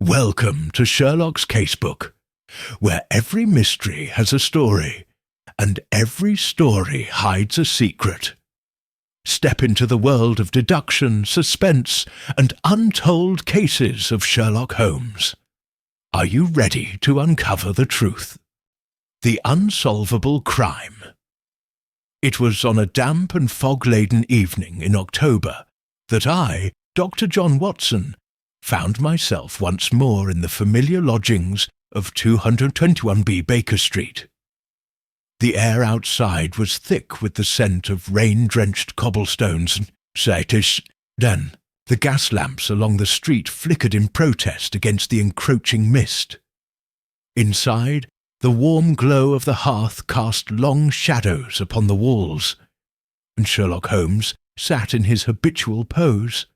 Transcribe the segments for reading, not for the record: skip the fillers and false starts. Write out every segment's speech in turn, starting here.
Welcome to Sherlock's Casebook, where every mystery has a story, and every story hides a secret. Step into the world of deduction, suspense, and untold cases of Sherlock Holmes. Are you ready to uncover the truth? The unsolvable crime. It was on a damp and fog-laden evening in October that I, Dr. John Watson, found myself once more in the familiar lodgings of 221B Baker Street. The air outside was thick with the scent of rain-drenched cobblestones and then the gas lamps along the street flickered in protest against the encroaching mist. Inside, the warm glow of the hearth cast long shadows upon the walls, and Sherlock Holmes sat in his habitual pose,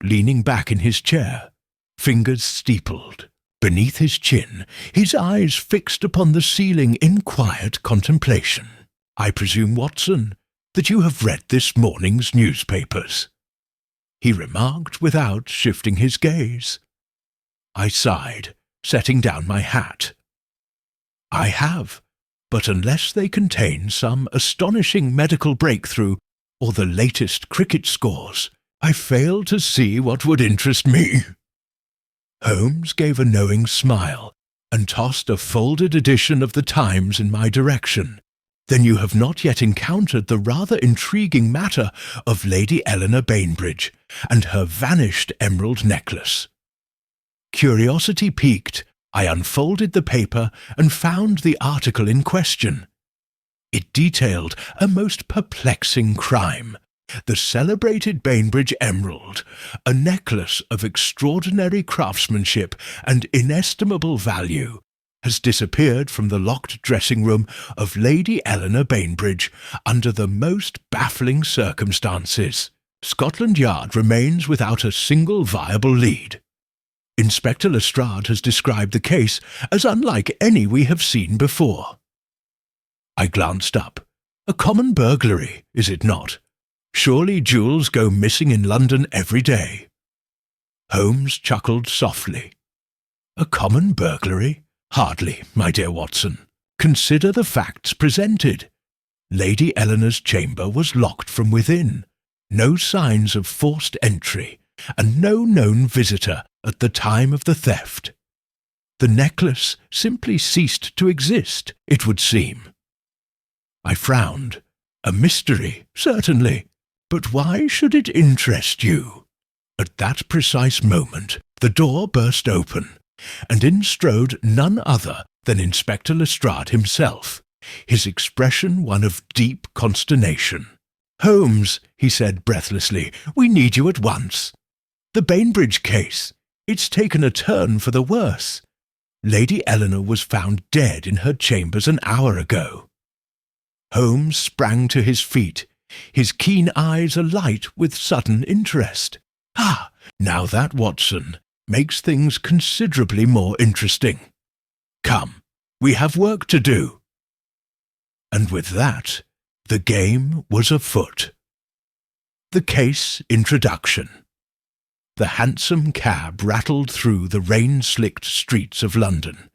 leaning back in his chair, fingers steepled, beneath his chin, his eyes fixed upon the ceiling in quiet contemplation. "I presume, Watson, that you have read this morning's newspapers," he remarked without shifting his gaze. I sighed, setting down my hat. "I have, but unless they contain some astonishing medical breakthrough or the latest cricket scores, I fail to see what would interest me." Holmes gave a knowing smile and tossed a folded edition of the Times in my direction. "Then you have not yet encountered the rather intriguing matter of Lady Eleanor Bainbridge and her vanished emerald necklace." Curiosity piqued, I unfolded the paper and found the article in question. It detailed a most perplexing crime. The celebrated Bainbridge emerald, a necklace of extraordinary craftsmanship and inestimable value, has disappeared from the locked dressing-room of Lady Eleanor Bainbridge under the most baffling circumstances. Scotland Yard remains without a single viable lead. Inspector Lestrade has described the case as unlike any we have seen before. I glanced up. A common burglary, is it not? Surely jewels go missing in London every day. Holmes chuckled softly. "A common burglary? Hardly, my dear Watson. Consider the facts presented. Lady Eleanor's chamber was locked from within. No signs of forced entry, and no known visitor at the time of the theft. The necklace simply ceased to exist, it would seem." I frowned. "A mystery, certainly. But why should it interest you?" At that precise moment, the door burst open, and in strode none other than Inspector Lestrade himself, his expression one of deep consternation. "Holmes," he said breathlessly, "we need you at once. The Bainbridge case. It's taken a turn for the worse. Lady Eleanor was found dead in her chambers an hour ago." Holmes sprang to his feet, his keen eyes alight with sudden interest. "Ah, now that, Watson, makes things considerably more interesting. Come, we have work to do." And with that, the game was afoot. The case introduction. The hansom cab rattled through the rain-slicked streets of London,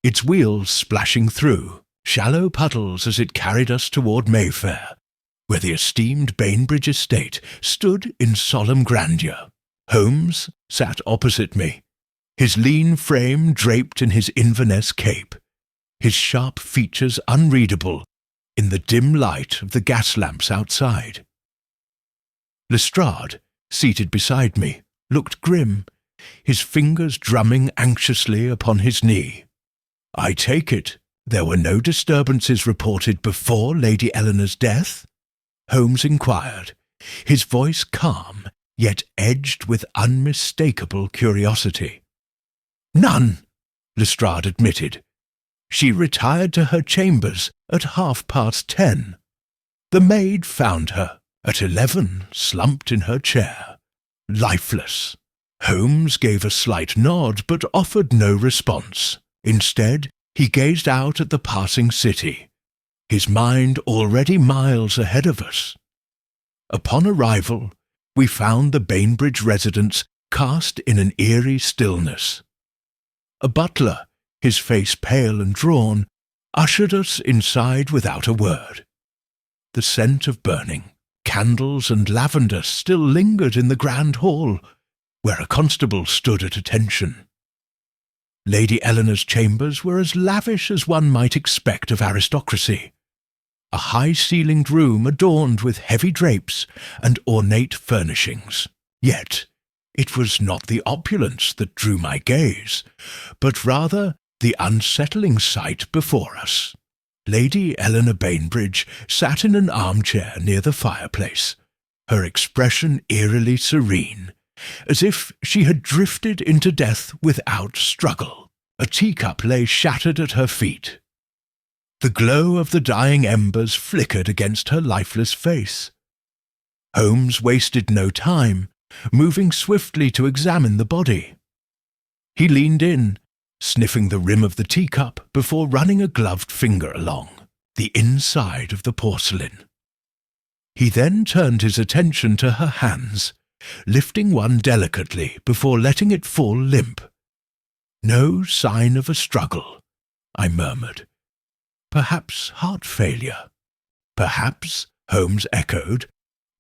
its wheels splashing through shallow puddles as it carried us toward Mayfair, where the esteemed Bainbridge estate stood in solemn grandeur. Holmes sat opposite me, his lean frame draped in his Inverness cape, his sharp features unreadable in the dim light of the gas lamps outside. Lestrade, seated beside me, looked grim, his fingers drumming anxiously upon his knee. "I take it there were no disturbances reported before Lady Eleanor's death?" Holmes inquired, his voice calm, yet edged with unmistakable curiosity. "None," Lestrade admitted. "She retired to her chambers at 10:30. The maid found her at 11, slumped in her chair, lifeless." Holmes gave a slight nod but offered no response. Instead, he gazed out at the passing city, his mind already miles ahead of us. Upon arrival, we found the Bainbridge residence cast in an eerie stillness. a butler, his face pale and drawn, ushered us inside without a word. The scent of burning candles and lavender still lingered in the grand hall, where a constable stood at attention. Lady Eleanor's chambers were as lavish as one might expect of aristocracy. A high-ceilinged room adorned with heavy drapes and ornate furnishings. Yet it was not the opulence that drew my gaze, but rather the unsettling sight before us. Lady Eleanor Bainbridge sat in an armchair near the fireplace, her expression eerily serene, as if she had drifted into death without struggle. A teacup lay shattered at her feet. The glow of the dying embers flickered against her lifeless face. Holmes wasted no time, moving swiftly to examine the body. He leaned in, sniffing the rim of the teacup before running a gloved finger along the inside of the porcelain. He then turned his attention to her hands, lifting one delicately before letting it fall limp. "No sign of a struggle," I murmured. "Perhaps heart failure." "Perhaps," Holmes echoed,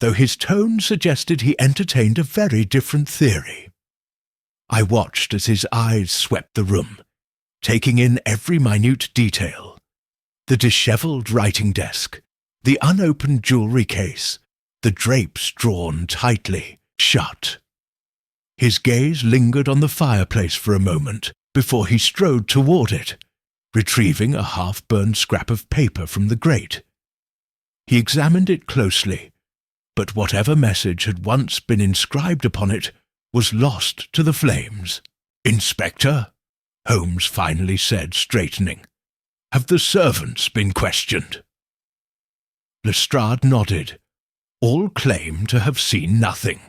though his tone suggested he entertained a very different theory. I watched as his eyes swept the room, taking in every minute detail. The dishevelled writing desk, the unopened jewellery case, the drapes drawn tightly shut. His gaze lingered on the fireplace for a moment before he strode toward it, retrieving a half-burned scrap of paper from the grate. He examined it closely, but whatever message had once been inscribed upon it was lost to the flames. "Inspector," Holmes finally said, straightening, "have the servants been questioned?" Lestrade nodded. All claimed to have seen nothing.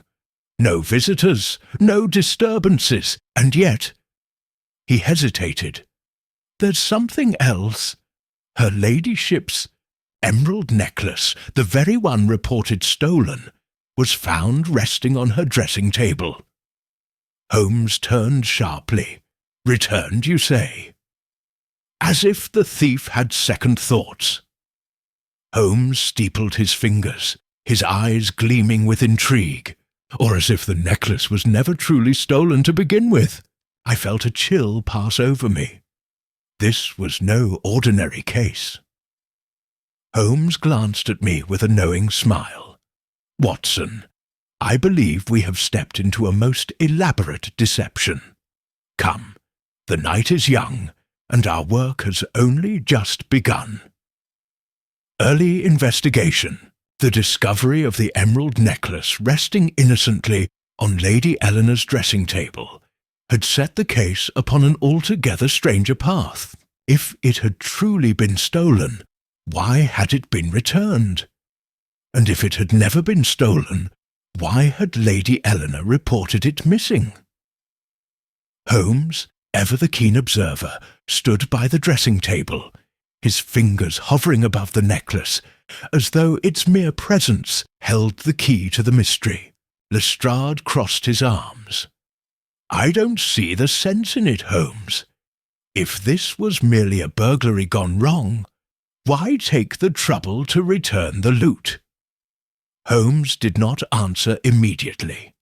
No visitors, no disturbances, and yet... He hesitated. "There's something else. Her ladyship's emerald necklace, the very one reported stolen, was found resting on her dressing table." Holmes turned sharply. "Returned, you say?" As if the thief had second thoughts. Holmes steepled his fingers, his eyes gleaming with intrigue, or as if the necklace was never truly stolen to begin with. I felt a chill pass over me. This was no ordinary case. Holmes glanced at me with a knowing smile. "Watson, I believe we have stepped into a most elaborate deception. Come, the night is young, and our work has only just begun." Early investigation, the discovery of the emerald necklace resting innocently on Lady Eleanor's dressing table, had set the case upon an altogether stranger path. If it had truly been stolen, why had it been returned? And if it had never been stolen, why had Lady Eleanor reported it missing? Holmes, ever the keen observer, stood by the dressing table, his fingers hovering above the necklace, as though its mere presence held the key to the mystery. Lestrade crossed his arms. "I don't see the sense in it, Holmes. If this was merely a burglary gone wrong, why take the trouble to return the loot?" Holmes did not answer immediately.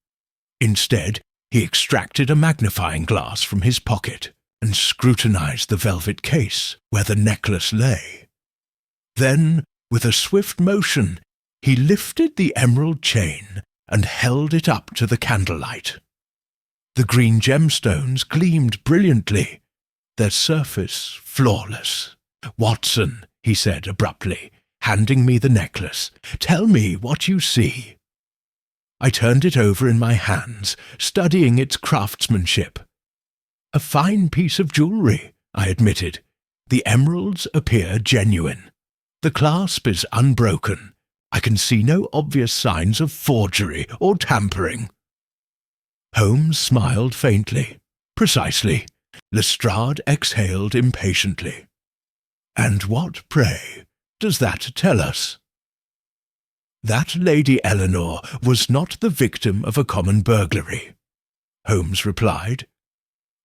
Instead, he extracted a magnifying glass from his pocket and scrutinized the velvet case where the necklace lay. Then, with a swift motion, he lifted the emerald chain and held it up to the candlelight. The green gemstones gleamed brilliantly, their surface flawless. "Watson," he said abruptly, handing me the necklace, "tell me what you see." I turned it over in my hands, studying its craftsmanship. "A fine piece of jewellery," I admitted. "The emeralds appear genuine. The clasp is unbroken. I can see no obvious signs of forgery or tampering." Holmes smiled faintly. "Precisely." Lestrade exhaled impatiently. "And what, pray, does that tell us?" "That Lady Eleanor was not the victim of a common burglary," Holmes replied.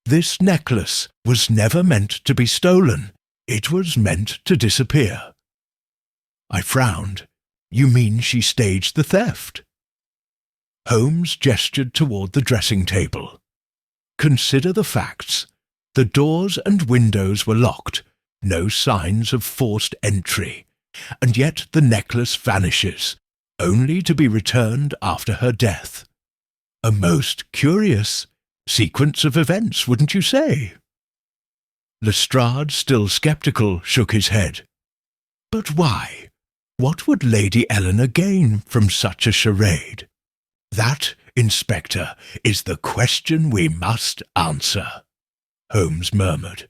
This necklace was never meant to be stolen. It was meant to disappear. I frowned. You mean she staged the theft? Holmes gestured toward the dressing table. Consider the facts. The doors and windows were locked, no signs of forced entry, and yet the necklace vanishes, only to be returned after her death. A most curious sequence of events, wouldn't you say? Lestrade, still sceptical, shook his head. But why? What would Lady Eleanor gain from such a charade? That, Inspector, is the question we must answer, Holmes murmured.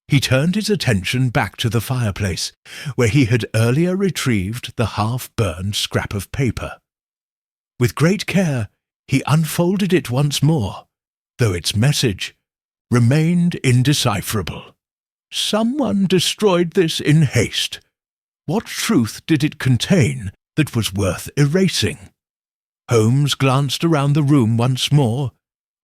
He turned his attention back to the fireplace, where he had earlier retrieved the half-burned scrap of paper. With great care, he unfolded it once more, though its message remained indecipherable. Someone destroyed this in haste. What truth did it contain that was worth erasing? Holmes glanced around the room once more,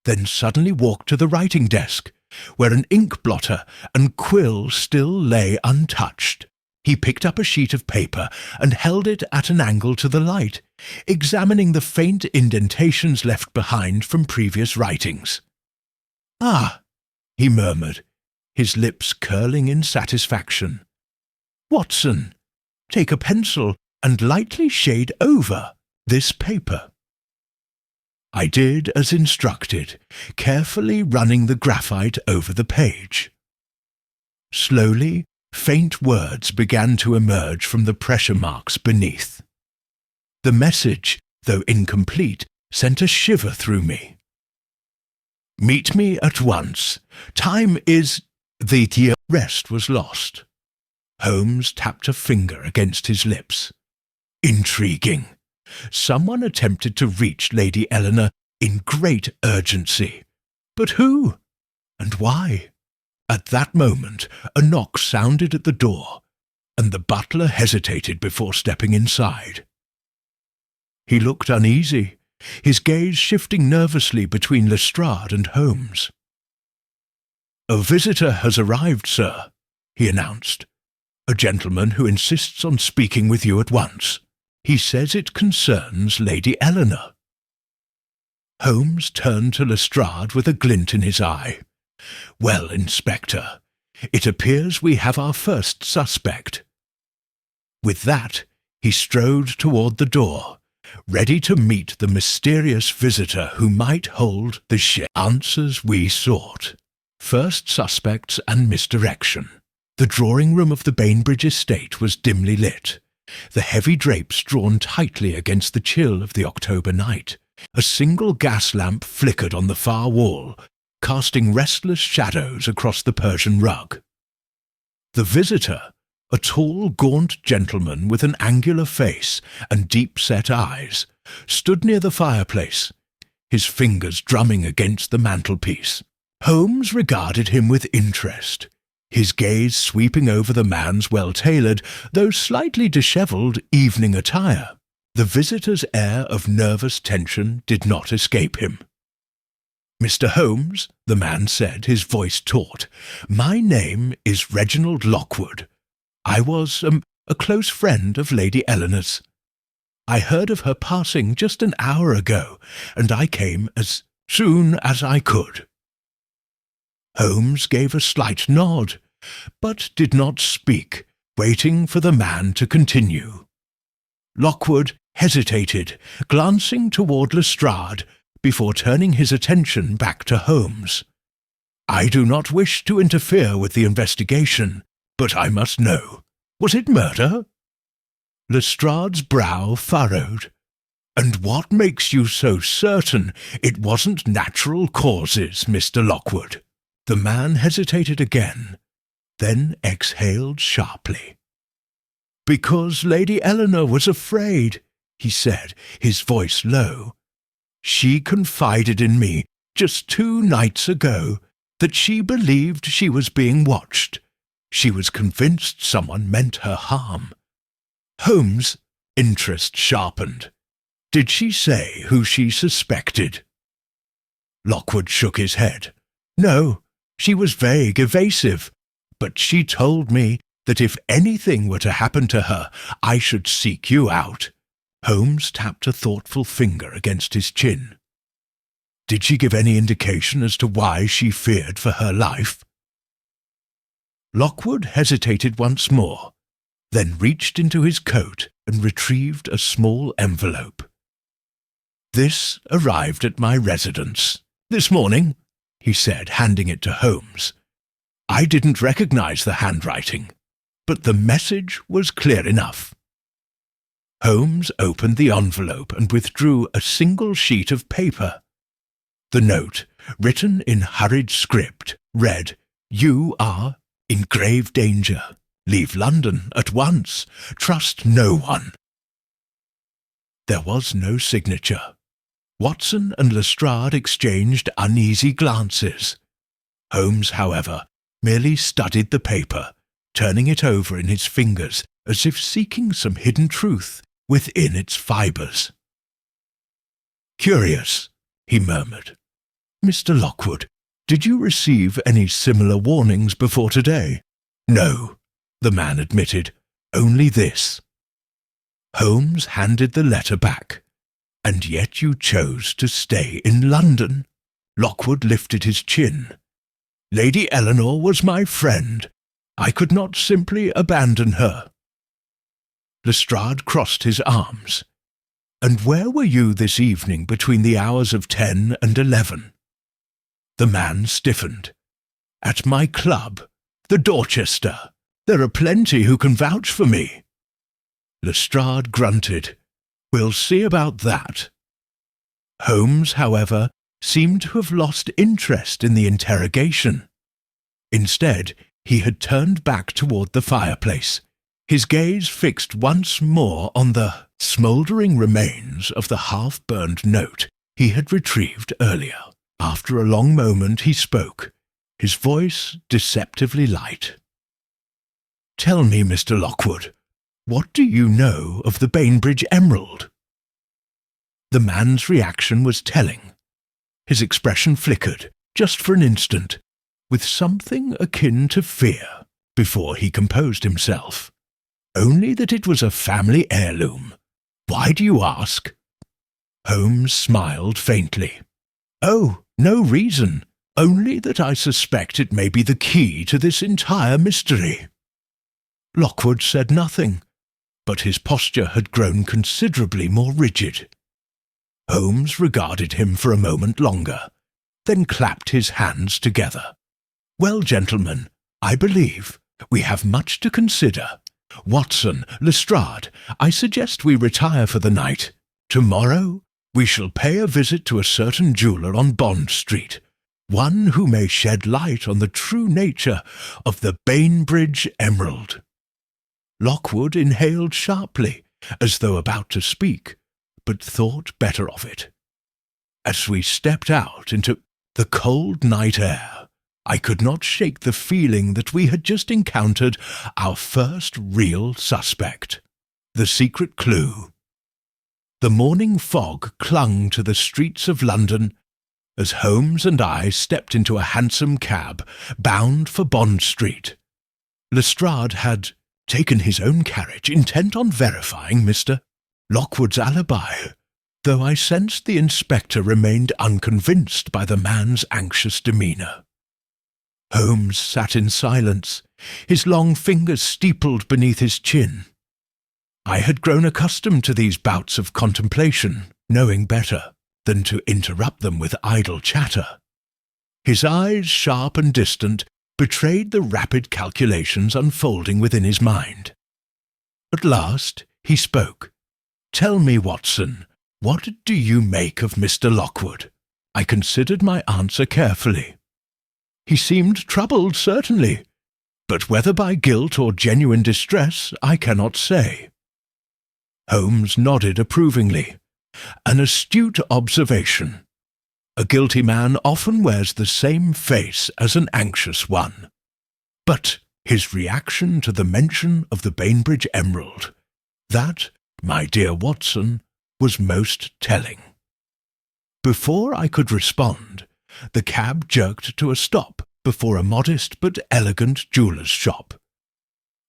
then suddenly walked to the writing desk, where an ink blotter and quill still lay untouched. He picked up a sheet of paper and held it at an angle to the light, examining the faint indentations left behind from previous writings. "Ah," he murmured, his lips curling in satisfaction. "Watson, take a pencil and lightly shade over this paper." I did as instructed, carefully running the graphite over the page. Slowly, faint words began to emerge from the pressure marks beneath. The message, though incomplete, sent a shiver through me. "Meet me at once. Time is—" The rest was lost. Holmes tapped a finger against his lips. Intriguing. Someone attempted to reach Lady Eleanor in great urgency. But who? And why? At that moment, a knock sounded at the door, and the butler hesitated before stepping inside. He looked uneasy, his gaze shifting nervously between Lestrade and Holmes. "A visitor has arrived, sir," he announced. "A gentleman who insists on speaking with you at once. He says it concerns Lady Eleanor." Holmes turned to Lestrade with a glint in his eye. "Well, Inspector, it appears we have our first suspect." With that, he strode toward the door, ready to meet the mysterious visitor who might hold the answers we sought. First suspects and misdirection. The drawing-room of the Bainbridge estate was dimly lit, the heavy drapes drawn tightly against the chill of the October night. A single gas lamp flickered on the far wall, casting restless shadows across the Persian rug. The visitor, a tall, gaunt gentleman with an angular face and deep-set eyes, stood near the fireplace, his fingers drumming against the mantelpiece. Holmes regarded him with interest, his gaze sweeping over the man's well-tailored, though slightly dishevelled, evening attire. The visitor's air of nervous tension did not escape him. "Mr. Holmes," the man said, his voice taut, "my name is Reginald Lockwood. I was a close friend of Lady Eleanor's. I heard of her passing just an hour ago, and I came as soon as I could." Holmes gave a slight nod, but did not speak, waiting for the man to continue. Lockwood hesitated, glancing toward Lestrade, before turning his attention back to Holmes. "I do not wish to interfere with the investigation, but I must know. Was it murder?" Lestrade's brow furrowed. "And what makes you so certain it wasn't natural causes, Mr. Lockwood?" The man hesitated again, then exhaled sharply. "Because Lady Eleanor was afraid," he said, his voice low. "She confided in me just 2 nights ago that she believed she was being watched. She was convinced someone meant her harm." Holmes' interest sharpened. "Did she say who she suspected?" Lockwood shook his head. No, she was vague, evasive, but she told me that if anything were to happen to her, I should seek you out." Holmes tapped a thoughtful finger against his chin. "Did she give any indication as to why she feared for her life?" Lockwood hesitated once more, then reached into his coat and retrieved a small envelope. "This arrived at my residence this morning," he said, handing it to Holmes. "I didn't recognize the handwriting, but the message was clear enough." Holmes opened the envelope and withdrew a single sheet of paper. The note, written in hurried script, read, "You are in grave danger. Leave London at once. Trust no one." There was no signature. Watson and Lestrade exchanged uneasy glances. Holmes, however, merely studied the paper, turning it over in his fingers as if seeking some hidden truth within its fibres. "Curious," he murmured. "Mr. Lockwood, did you receive any similar warnings before today?" "No," the man admitted. "Only this." Holmes handed the letter back. "And yet you chose to stay in London?" Lockwood lifted his chin. "Lady Eleanor was my friend. I could not simply abandon her." Lestrade crossed his arms. "And where were you this evening between the hours of 10 and 11? The man stiffened. "At my club, the Dorchester. There are plenty who can vouch for me." Lestrade grunted. "We'll see about that." Holmes, however, seemed to have lost interest in the interrogation. Instead, he had turned back toward the fireplace, his gaze fixed once more on the smouldering remains of the half-burned note he had retrieved earlier. After a long moment he spoke, his voice deceptively light. "Tell me, Mr. Lockwood, what do you know of the Bainbridge emerald?" The man's reaction was telling. His expression flickered, just for an instant, with something akin to fear, before he composed himself. "Only that it was a family heirloom. Why do you ask?" Holmes smiled faintly. "Oh, no reason, only that I suspect it may be the key to this entire mystery." Lockwood said nothing, but his posture had grown considerably more rigid. Holmes regarded him for a moment longer, then clapped his hands together. "Well, gentlemen, I believe we have much to consider. Watson, Lestrade, I suggest we retire for the night. Tomorrow we shall pay a visit to a certain jeweller on Bond Street, one who may shed light on the true nature of the Bainbridge emerald." Lockwood inhaled sharply, as though about to speak, but thought better of it. As we stepped out into the cold night air, I could not shake the feeling that we had just encountered our first real suspect, the secret clue. The morning fog clung to the streets of London as Holmes and I stepped into a hansom cab bound for Bond Street. Lestrade had taken his own carriage, intent on verifying Mr. Lockwood's alibi, though I sensed the inspector remained unconvinced by the man's anxious demeanour. Holmes sat in silence, his long fingers steepled beneath his chin. I had grown accustomed to these bouts of contemplation, knowing better than to interrupt them with idle chatter. His eyes, sharp and distant, betrayed the rapid calculations unfolding within his mind. At last he spoke. "Tell me, Watson, what do you make of Mr. Lockwood?" I considered my answer carefully. He seemed troubled, certainly, but whether by guilt or genuine distress, I cannot say. Holmes nodded approvingly. "An astute observation. A guilty man often wears the same face as an anxious one. But his reaction to the mention of the Bainbridge emerald, that, my dear Watson, was most telling." Before I could respond, the cab jerked to a stop before a modest but elegant jeweller's shop.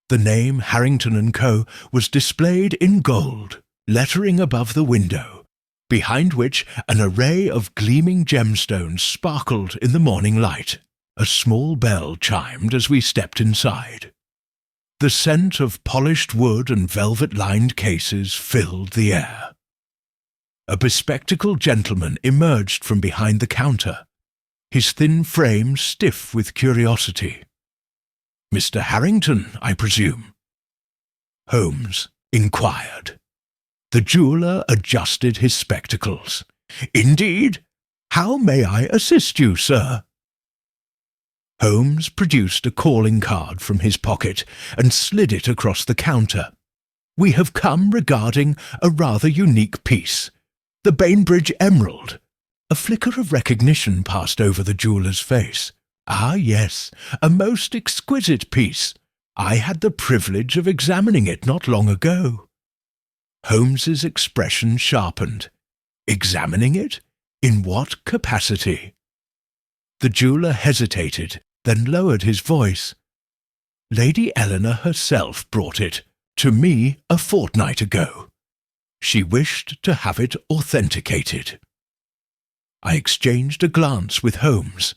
The name Harrington & Co. was displayed in gold, lettering above the window, behind which an array of gleaming gemstones sparkled in the morning light. A small bell chimed as we stepped inside. The scent of polished wood and velvet-lined cases filled the air. A bespectacled gentleman emerged from behind the counter, his thin frame stiff with curiosity. "Mr. Harrington, I presume?" Holmes inquired. The jeweller adjusted his spectacles. "Indeed. How may I assist you, sir?" Holmes produced a calling card from his pocket and slid it across the counter. "We have come regarding a rather unique piece, the Bainbridge emerald." A flicker of recognition passed over the jeweller's face. "Ah, yes, a most exquisite piece. I had the privilege of examining it not long ago." Holmes's expression sharpened. "Examining it? In what capacity?" The jeweller hesitated, then lowered his voice. "Lady Eleanor herself brought it to me a fortnight ago. She wished to have it authenticated." I exchanged a glance with Holmes.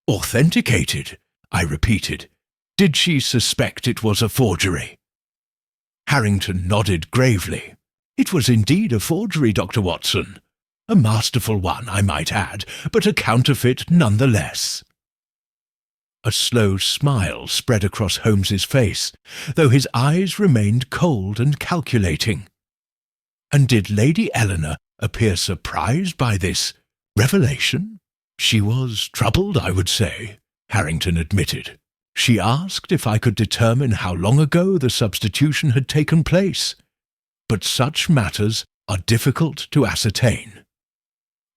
"Authenticated?" I repeated. "Did she suspect it was a forgery?" Harrington nodded gravely. "It was indeed a forgery, Dr. Watson. A masterful one, I might add, but a counterfeit nonetheless." A slow smile spread across Holmes's face, though his eyes remained cold and calculating. "And did Lady Eleanor appear surprised by this revelation?" "She was troubled, I would say," Harrington admitted. "She asked if I could determine how long ago the substitution had taken place, but such matters are difficult to ascertain.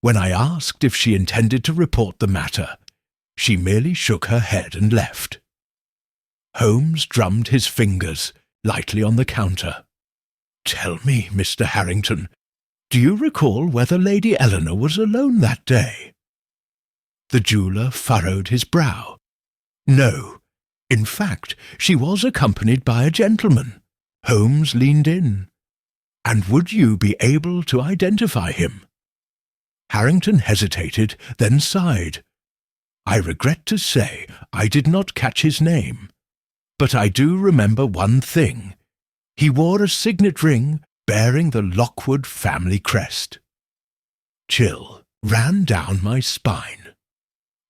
When I asked if she intended to report the matter, she merely shook her head and left." Holmes drummed his fingers lightly on the counter. "Tell me, Mr. Harrington, do you recall whether Lady Eleanor was alone that day?" The jeweller furrowed his brow. "No. In fact, she was accompanied by a gentleman." Holmes leaned in. "And would you be able to identify him?" Harrington hesitated, then sighed. "I regret to say I did not catch his name, but I do remember one thing. He wore a signet ring bearing the Lockwood family crest." Chill ran down my spine.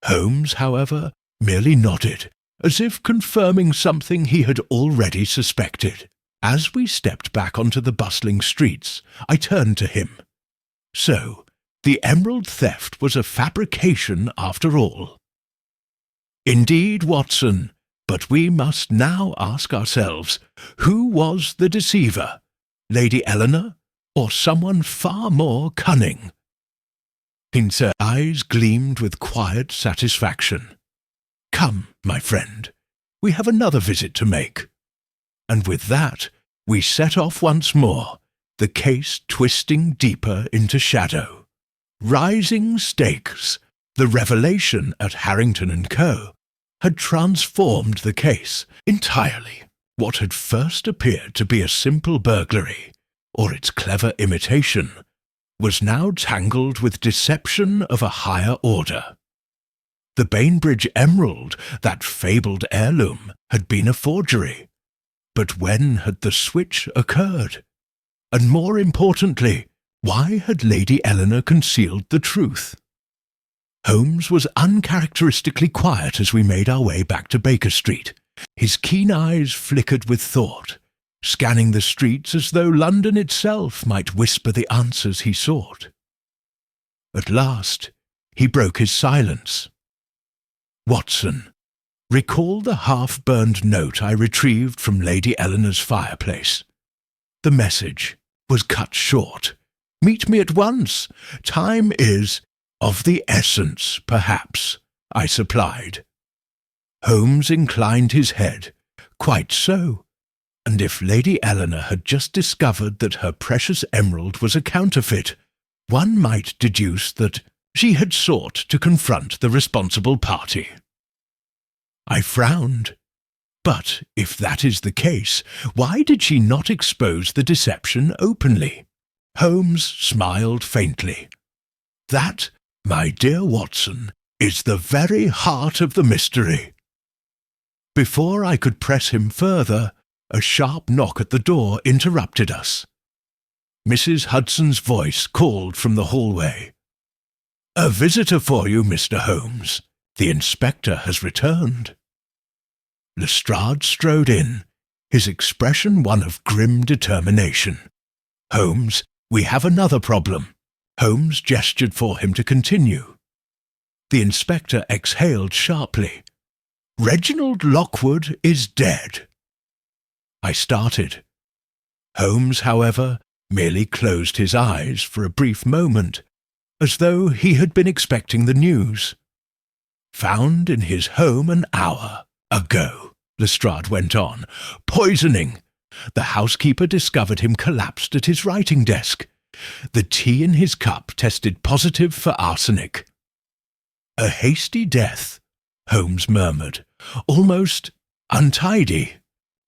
Holmes, however, merely nodded, as if confirming something he had already suspected. As we stepped back onto the bustling streets, I turned to him. "So, the emerald theft was a fabrication after all." "Indeed, Watson, but we must now ask ourselves, who was the deceiver? Lady Eleanor, or someone far more cunning?" His eyes gleamed with quiet satisfaction. "Come, my friend, we have another visit to make." And with that, we set off once more, the case twisting deeper into shadow. Rising stakes, the revelation at Harrington & Co. had transformed the case entirely. What had first appeared to be a simple burglary, or its clever imitation, was now tangled with deception of a higher order. The Bainbridge emerald, that fabled heirloom, had been a forgery. But when had the switch occurred? And more importantly, why had Lady Eleanor concealed the truth? Holmes was uncharacteristically quiet as we made our way back to Baker Street. His keen eyes flickered with thought, scanning the streets as though London itself might whisper the answers he sought. At last, he broke his silence. "Watson, recall the half-burned note I retrieved from Lady Eleanor's fireplace." The message was cut short. "Meet me at once. Time is of the essence, perhaps," I supplied. Holmes inclined his head. "Quite so. And if Lady Eleanor had just discovered that her precious emerald was a counterfeit, one might deduce that She had sought to confront the responsible party. I frowned. But if that is the case, why did she not expose the deception openly? Holmes smiled faintly. That, my dear Watson, is the very heart of the mystery. Before I could press him further, a sharp knock at the door interrupted us. Mrs. Hudson's voice called from the hallway. "A visitor for you, Mr. Holmes. The inspector has returned." Lestrade strode in, his expression one of grim determination. "Holmes, we have another problem." Holmes gestured for him to continue. The inspector exhaled sharply. "Reginald Lockwood is dead." I started. Holmes, however, merely closed his eyes for a brief moment, as though he had been expecting the news. "Found in his home an hour ago," Lestrade went on. "Poisoning. The housekeeper discovered him collapsed at his writing desk. The tea in his cup tested positive for arsenic." "A hasty death," Holmes murmured. "Almost untidy."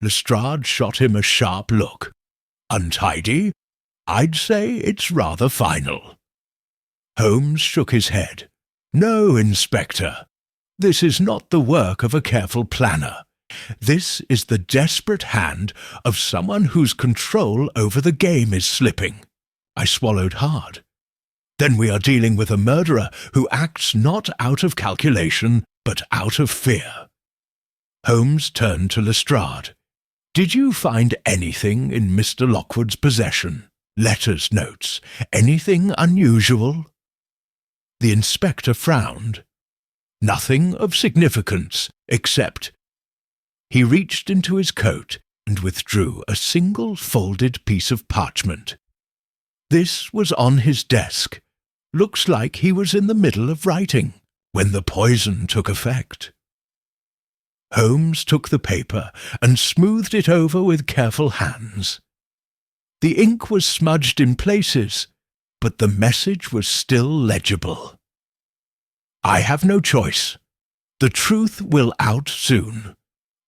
Lestrade shot him a sharp look. "Untidy? I'd say it's rather final." Holmes shook his head. "No, Inspector. This is not the work of a careful planner. This is the desperate hand of someone whose control over the game is slipping." I swallowed hard. "Then we are dealing with a murderer who acts not out of calculation, but out of fear." Holmes turned to Lestrade. "Did you find anything in Mr. Lockwood's possession? Letters, notes, anything unusual?" The inspector frowned. "Nothing of significance, except—" He reached into his coat and withdrew a single folded piece of parchment. "This was on his desk. Looks like he was in the middle of writing when the poison took effect." Holmes took the paper and smoothed it over with careful hands. The ink was smudged in places, but the message was still legible. "I have no choice. The truth will out soon.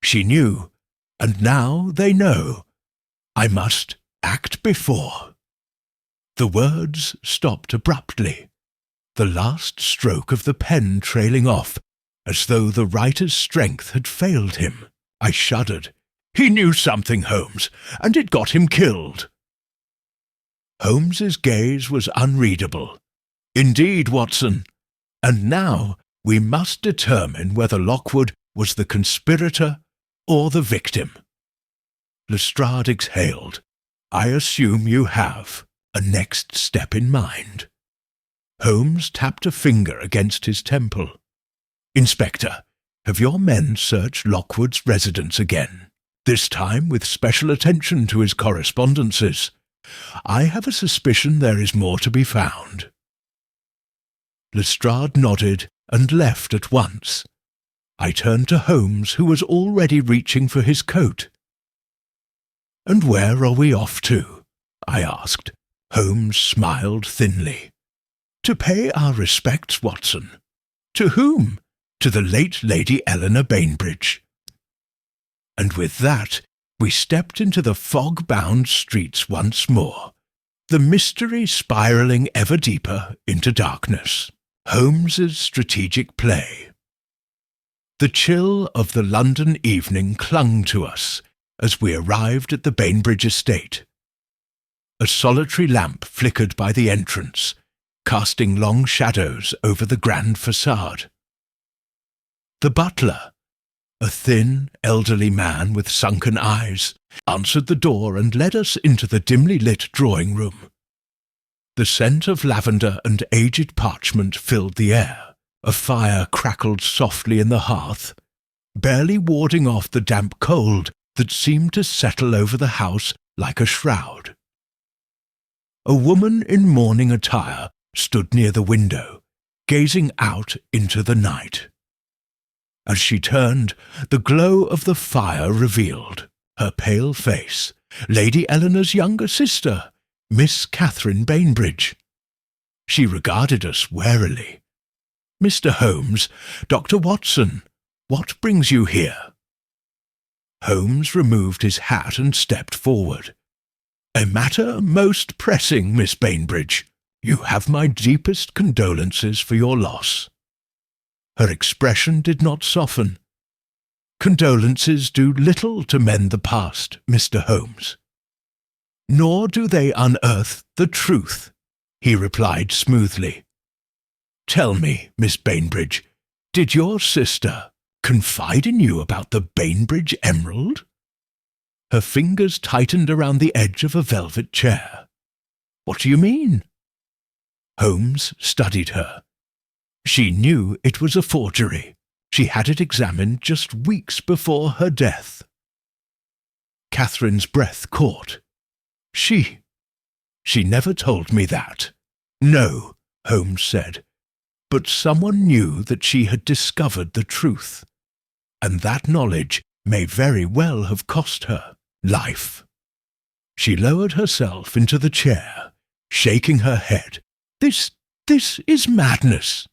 She knew, and now they know. I must act before." The words stopped abruptly, the last stroke of the pen trailing off, as though the writer's strength had failed him. I shuddered. "He knew something, Holmes, and it got him killed." Holmes's gaze was unreadable. "Indeed, Watson. And now we must determine whether Lockwood was the conspirator or the victim." Lestrade exhaled. "I assume you have a next step in mind." Holmes tapped a finger against his temple. "Inspector, have your men searched Lockwood's residence again, this time with special attention to his correspondences? I have a suspicion there is more to be found." Lestrade nodded and left at once. I turned to Holmes, who was already reaching for his coat. "And where are we off to?" I asked. Holmes smiled thinly. "To pay our respects, Watson." "To whom?" "To the late Lady Eleanor Bainbridge." And with that, we stepped into the fog-bound streets once more, the mystery spiralling ever deeper into darkness. Holmes's strategic play. The chill of the London evening clung to us as we arrived at the Bainbridge estate. A solitary lamp flickered by the entrance, casting long shadows over the grand facade. The butler, a thin, elderly man with sunken eyes, answered the door and led us into the dimly lit drawing-room. The scent of lavender and aged parchment filled the air. A fire crackled softly in the hearth, barely warding off the damp cold that seemed to settle over the house like a shroud. A woman in mourning attire stood near the window, gazing out into the night. As she turned, the glow of the fire revealed her pale face, Lady Eleanor's younger sister, Miss Catherine Bainbridge. She regarded us warily. "Mr. Holmes, Dr. Watson, what brings you here?" Holmes removed his hat and stepped forward. "A matter most pressing, Miss Bainbridge. You have my deepest condolences for your loss." Her expression did not soften. "Condolences do little to mend the past, Mr. Holmes." "Nor do they unearth the truth," he replied smoothly. "Tell me, Miss Bainbridge, did your sister confide in you about the Bainbridge emerald?" Her fingers tightened around the edge of a velvet chair. "What do you mean?" Holmes studied her. She knew it was a forgery. She had it examined just weeks before her death. Catherine's breath caught. She never told me that." "No," Holmes said, "but someone knew that she had discovered the truth, and that knowledge may very well have cost her life." She lowered herself into the chair, shaking her head. This is madness."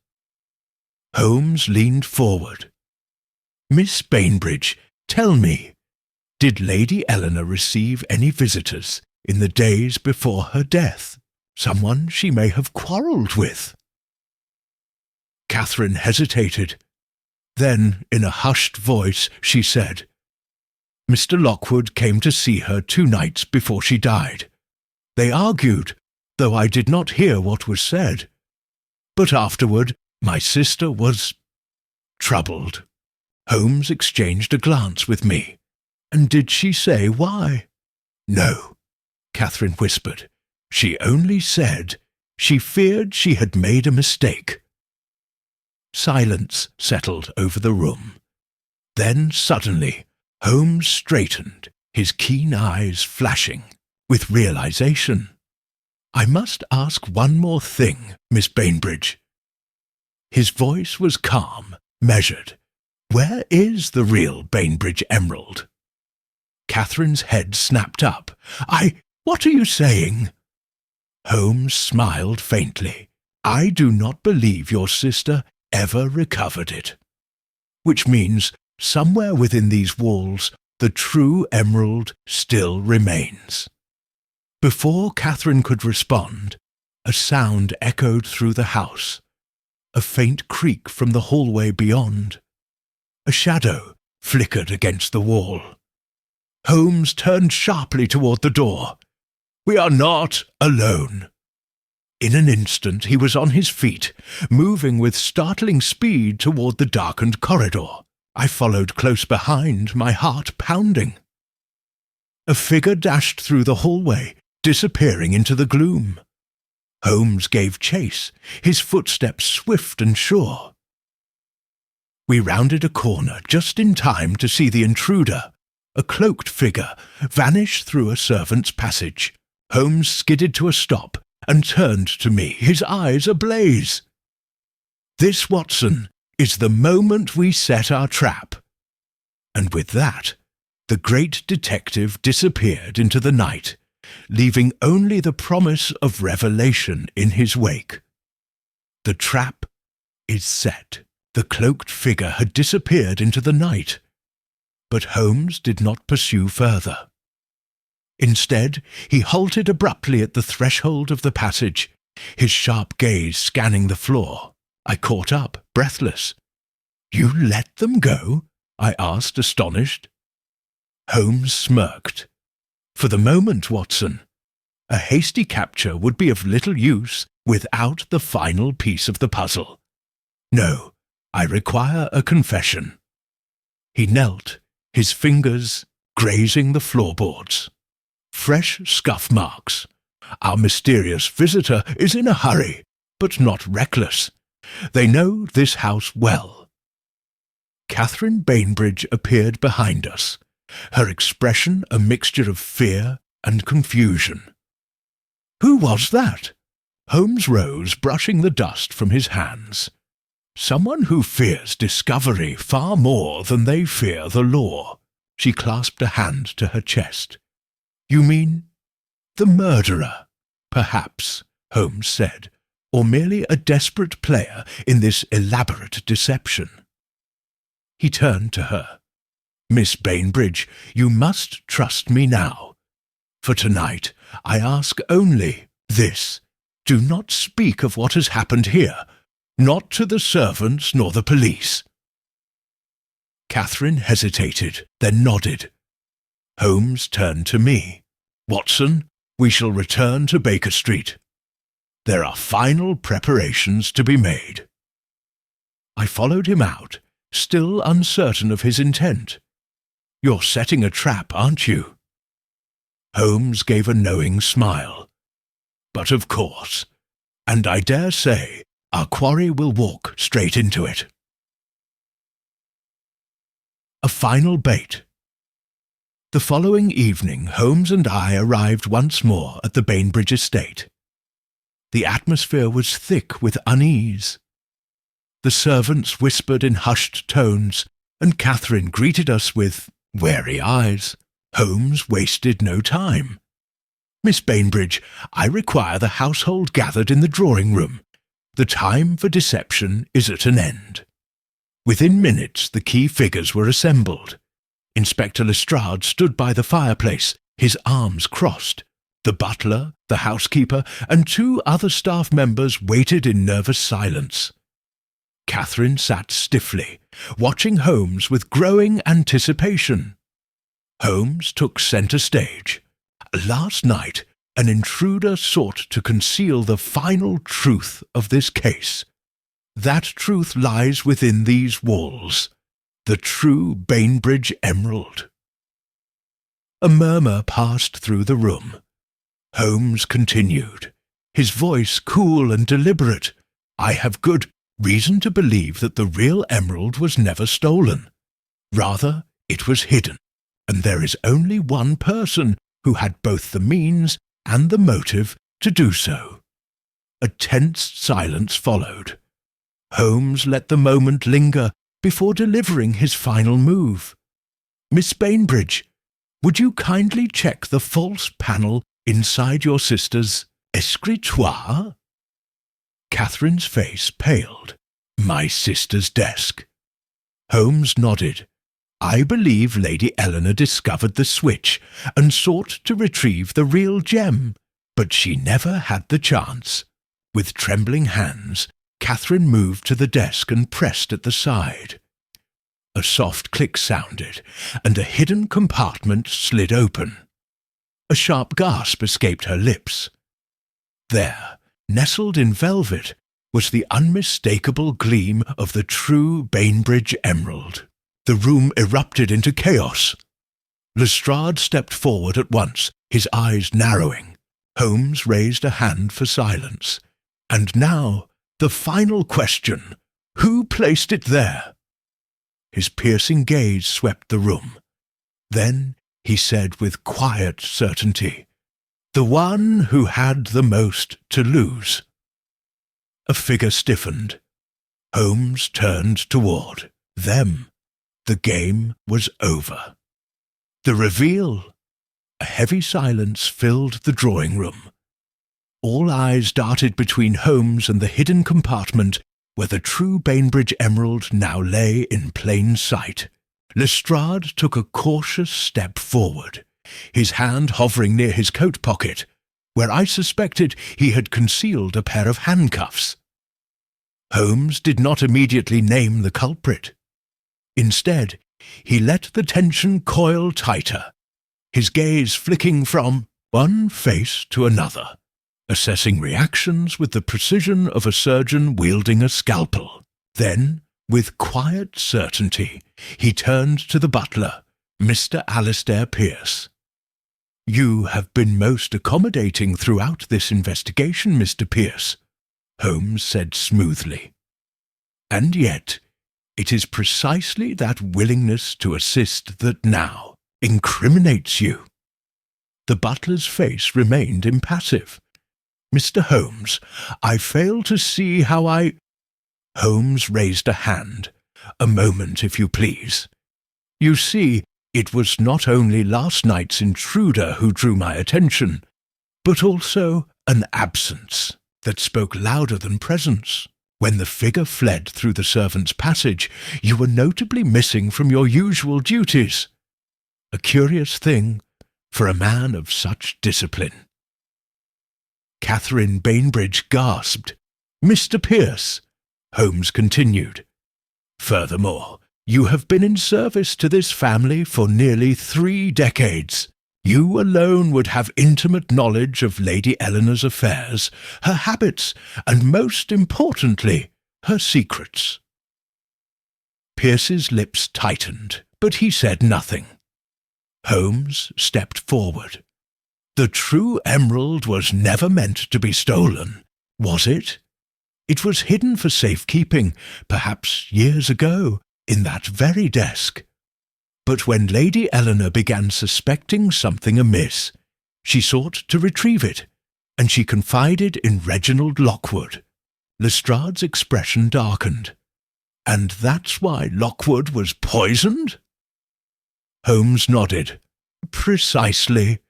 Holmes leaned forward. "Miss Bainbridge, tell me, did Lady Eleanor receive any visitors in the days before her death? Someone she may have quarrelled with?" Catherine hesitated. Then, in a hushed voice, she said, "Mr. Lockwood came to see her 2 nights before she died. They argued, though I did not hear what was said. But afterward, my sister was troubled." Holmes exchanged a glance with me. "And did she say why?" "No," Catherine whispered. "She only said she feared she had made a mistake." Silence settled over the room. Then suddenly Holmes straightened, his keen eyes flashing with realization. "I must ask one more thing, Miss Bainbridge." His voice was calm, measured. "Where is the real Bainbridge emerald?" Catherine's head snapped up. What are you saying?" Holmes smiled faintly. "I do not believe your sister ever recovered it. Which means, somewhere within these walls, the true emerald still remains." Before Catherine could respond, a sound echoed through the house, a faint creak from the hallway beyond. A shadow flickered against the wall. Holmes turned sharply toward the door. "We are not alone." In an instant he was on his feet, moving with startling speed toward the darkened corridor. I followed close behind, my heart pounding. A figure dashed through the hallway, disappearing into the gloom. Holmes gave chase, his footsteps swift and sure. We rounded a corner just in time to see the intruder, a cloaked figure, vanish through a servant's passage. Holmes skidded to a stop and turned to me, his eyes ablaze. "This, Watson, is the moment we set our trap." And with that, the great detective disappeared into the night, leaving only the promise of revelation in his wake. The trap is set. The cloaked figure had disappeared into the night, but Holmes did not pursue further. Instead, he halted abruptly at the threshold of the passage, his sharp gaze scanning the floor. I caught up, breathless. "You let them go?" I asked, astonished. Holmes smirked. "For the moment, Watson. A hasty capture would be of little use without the final piece of the puzzle. No, I require a confession." He knelt, his fingers grazing the floorboards. Fresh scuff marks. Our mysterious visitor is in a hurry, but not reckless. They know this house well. Catherine Bainbridge appeared behind us, her expression a mixture of fear and confusion. "Who was that?" Holmes rose, brushing the dust from his hands. "Someone who fears discovery far more than they fear the law." She clasped a hand to her chest. "You mean the murderer?" "Perhaps," Holmes said, or merely a desperate player in this elaborate deception? He turned to her. "Miss Bainbridge, you must trust me now. For tonight I ask only this. Do not speak of what has happened here, not to the servants nor the police." Catherine hesitated, then nodded. Holmes turned to me. "Watson, we shall return to Baker Street. There are final preparations to be made." I followed him out, still uncertain of his intent. "You're setting a trap, aren't you?" Holmes gave a knowing smile. "But of course, and I dare say our quarry will walk straight into it." A final bait. The following evening, Holmes and I arrived once more at the Bainbridge estate. The atmosphere was thick with unease. The servants whispered in hushed tones, and Catherine greeted us with wary eyes. Holmes wasted no time. "Miss Bainbridge, I require the household gathered in the drawing-room. The time for deception is at an end." Within minutes the key figures were assembled. Inspector Lestrade stood by the fireplace, his arms crossed. The butler, the housekeeper, and 2 other staff members waited in nervous silence. Catherine sat stiffly, watching Holmes with growing anticipation. Holmes took centre stage. Last night, an intruder sought to conceal the final truth of this case. That truth lies within these walls, the true Bainbridge emerald. A murmur passed through the room. Holmes continued, his voice cool and deliberate. "I have good reason to believe that the real emerald was never stolen. Rather, it was hidden, and there is only one person who had both the means and the motive to do so." A tense silence followed. Holmes let the moment linger before delivering his final move. "Miss Bainbridge, would you kindly check the false panel inside your sister's escritoire?" Catherine's face paled. "My sister's desk." Holmes nodded. "I believe Lady Eleanor discovered the switch and sought to retrieve the real gem, but she never had the chance." With trembling hands, Catherine moved to the desk and pressed at the side. A soft click sounded, and a hidden compartment slid open. A sharp gasp escaped her lips. There, nestled in velvet, was the unmistakable gleam of the true Bainbridge emerald. The room erupted into chaos. Lestrade stepped forward at once, his eyes narrowing. Holmes raised a hand for silence. "And now, the final question. Who placed it there?" His piercing gaze swept the room. Then he said with quiet certainty, "The one who had the most to lose." A figure stiffened. Holmes turned toward them. The game was over. The reveal. A heavy silence filled the drawing-room. All eyes darted between Holmes and the hidden compartment where the true Bainbridge emerald now lay in plain sight. Lestrade took a cautious step forward, his hand hovering near his coat pocket, where I suspected he had concealed a pair of handcuffs. Holmes did not immediately name the culprit. Instead, he let the tension coil tighter, his gaze flicking from one face to another, assessing reactions with the precision of a surgeon wielding a scalpel. Then, with quiet certainty, he turned to the butler, Mr. Alastair Pierce. "You have been most accommodating throughout this investigation, Mr. Pierce," Holmes said smoothly. "And yet, it is precisely that willingness to assist that now incriminates you." The butler's face remained impassive. "Mr. Holmes, I fail to see how I—" Holmes raised a hand. "A moment, if you please. You see, it was not only last night's intruder who drew my attention, but also an absence. that spoke louder than presence. When the figure fled through the servants' passage, you were notably missing from your usual duties. A curious thing for a man of such discipline. Catherine Bainbridge gasped. "Mr. Pierce," Holmes continued. "Furthermore, you have been in service to this family for nearly 3 decades. You alone would have intimate knowledge of Lady Eleanor's affairs, her habits, and most importantly, her secrets." Pierce's lips tightened, but he said nothing. Holmes stepped forward. "The true emerald was never meant to be stolen, was it? It was hidden for safekeeping, perhaps years ago, in that very desk. But when Lady Eleanor began suspecting something amiss, she sought to retrieve it, and she confided in Reginald Lockwood." Lestrade's expression darkened. "And that's why Lockwood was poisoned?" Holmes nodded. "Precisely.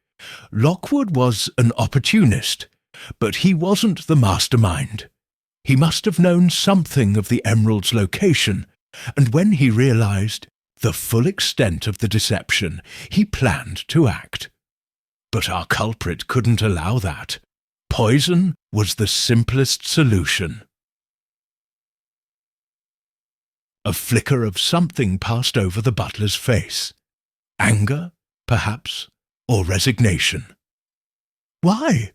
Lockwood was an opportunist, but he wasn't the mastermind. He must have known something of the emerald's location, and when he realized the full extent of the deception, he planned to act. But our culprit couldn't allow that. Poison was the simplest solution." A flicker of something passed over the butler's face. Anger, perhaps, or resignation. "Why?"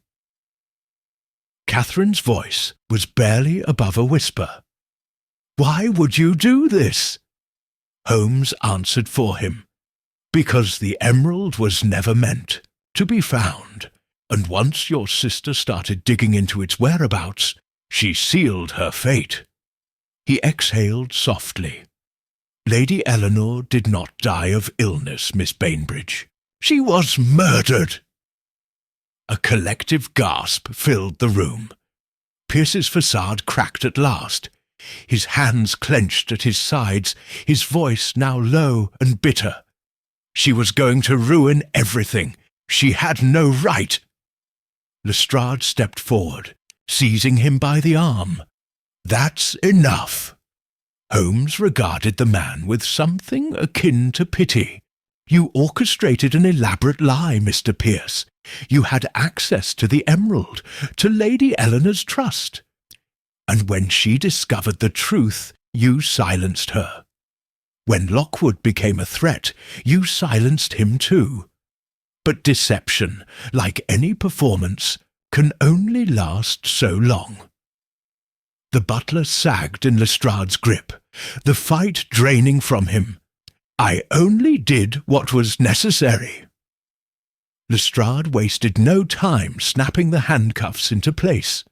Catherine's voice was barely above a whisper. "Why would you do this?" Holmes answered for him. "Because the emerald was never meant to be found, and once your sister started digging into its whereabouts, she sealed her fate." He exhaled softly. "Lady Eleanor did not die of illness, Miss Bainbridge. She was murdered." A collective gasp filled the room. Pierce's facade cracked at last. His hands clenched at his sides, his voice now low and bitter. "She was going to ruin everything. She had no right." Lestrade stepped forward, seizing him by the arm. "That's enough." Holmes regarded the man with something akin to pity. "You orchestrated an elaborate lie, Mr. Pierce. You had access to the emerald, to Lady Eleanor's trust. And when she discovered the truth, you silenced her. When Lockwood became a threat, you silenced him too. But deception, like any performance, can only last so long." The butler sagged in Lestrade's grip, the fight draining from him. "I only did what was necessary." Lestrade wasted no time snapping the handcuffs into place.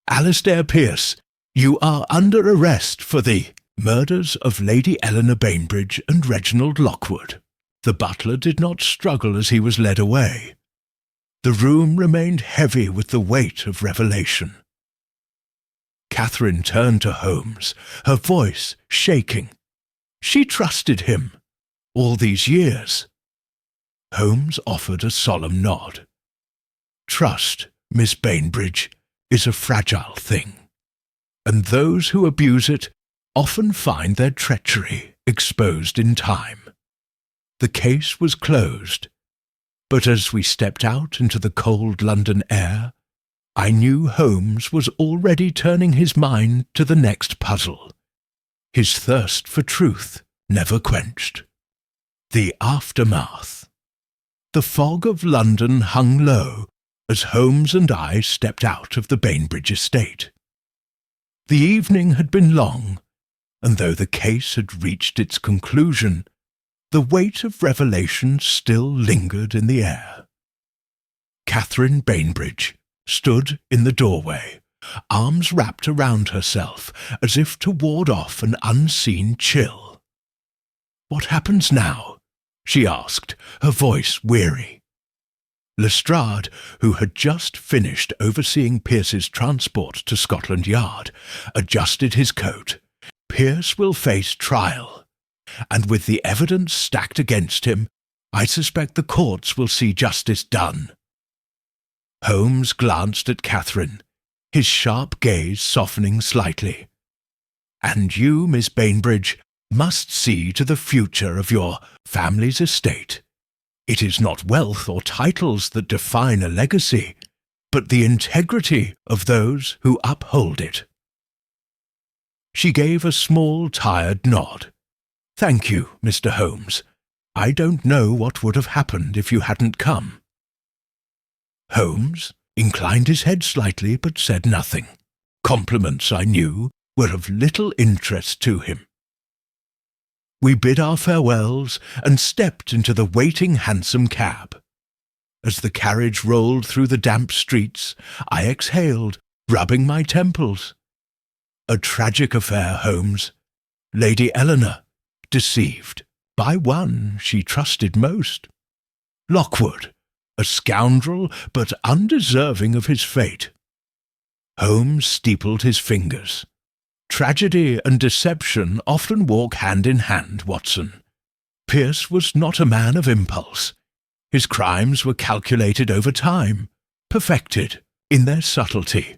"Alastair Pierce, you are under arrest for the murders of Lady Eleanor Bainbridge and Reginald Lockwood." The butler did not struggle as he was led away. The room remained heavy with the weight of revelation. Catherine turned to Holmes, her voice shaking. She trusted him all these years. Holmes offered a solemn nod. "Trust, Miss Bainbridge, is a fragile thing, and those who abuse it often find their treachery exposed in time." The case was closed, but as we stepped out into the cold London air, I knew Holmes was already turning his mind to the next puzzle, his thirst for truth never quenched. The aftermath. The fog of London hung low as Holmes and I stepped out of the Bainbridge estate. The evening had been long, and though the case had reached its conclusion, the weight of revelation still lingered in the air. Catherine Bainbridge stood in the doorway, arms wrapped around herself as if to ward off an unseen chill. "What happens now?" she asked, her voice weary. Lestrade, who had just finished overseeing Pierce's transport to Scotland Yard, adjusted his coat. "Pierce will face trial, and with the evidence stacked against him, I suspect the courts will see justice done." Holmes glanced at Catherine, his sharp gaze softening slightly. "And you, Miss Bainbridge, must see to the future of your family's estate. It is not wealth or titles that define a legacy, but the integrity of those who uphold it." She gave a small, tired nod. "Thank you, Mr. Holmes. I don't know what would have happened if you hadn't come." Holmes inclined his head slightly but said nothing. Compliments, I knew, were of little interest to him. We bid our farewells and stepped into the waiting hansom cab. As the carriage rolled through the damp streets, I exhaled, rubbing my temples. A tragic affair, Holmes. Lady Eleanor, deceived by one she trusted most. Lockwood, a scoundrel but undeserving of his fate. Holmes steepled his fingers. Tragedy and deception often walk hand in hand, Watson. Pierce was not a man of impulse. His crimes were calculated over time, perfected in their subtlety.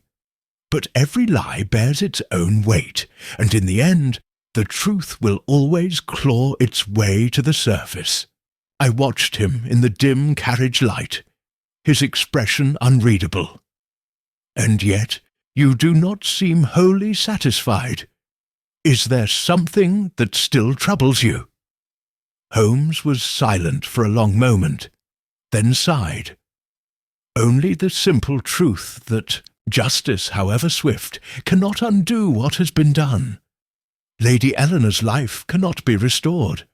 But every lie bears its own weight, and in the end, the truth will always claw its way to the surface. I watched him in the dim carriage light, his expression unreadable. "And yet you do not seem wholly satisfied. Is there something that still troubles you?" Holmes was silent for a long moment, then sighed. "Only the simple truth that justice, however swift, cannot undo what has been done. Lady Eleanor's life cannot be restored.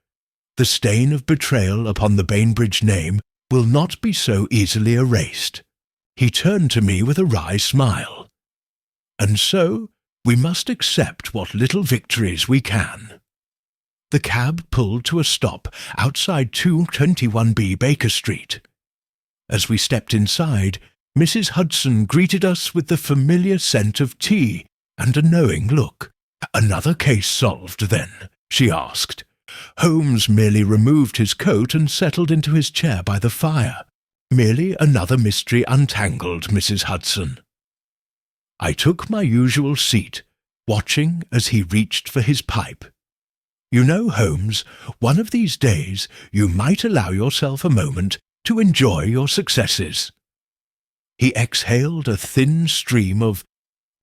The stain of betrayal upon the Bainbridge name will not be so easily erased." He turned to me with a wry smile. "And so we must accept what little victories we can." The cab pulled to a stop outside 221B Baker Street. As we stepped inside, Mrs. Hudson greeted us with the familiar scent of tea and a knowing look. "Another case solved, then?" she asked. Holmes merely removed his coat and settled into his chair by the fire. "Merely another mystery untangled, Mrs. Hudson." I took my usual seat, watching as he reached for his pipe. "You know, Holmes, one of these days you might allow yourself a moment to enjoy your successes." He exhaled a thin stream of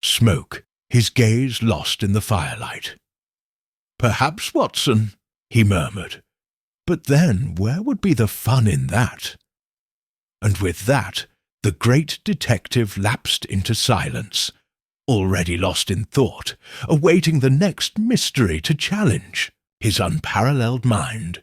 smoke, his gaze lost in the firelight. "Perhaps, Watson," he murmured. "But then where would be the fun in that?" And with that, the great detective lapsed into silence, already lost in thought, awaiting the next mystery to challenge his unparalleled mind.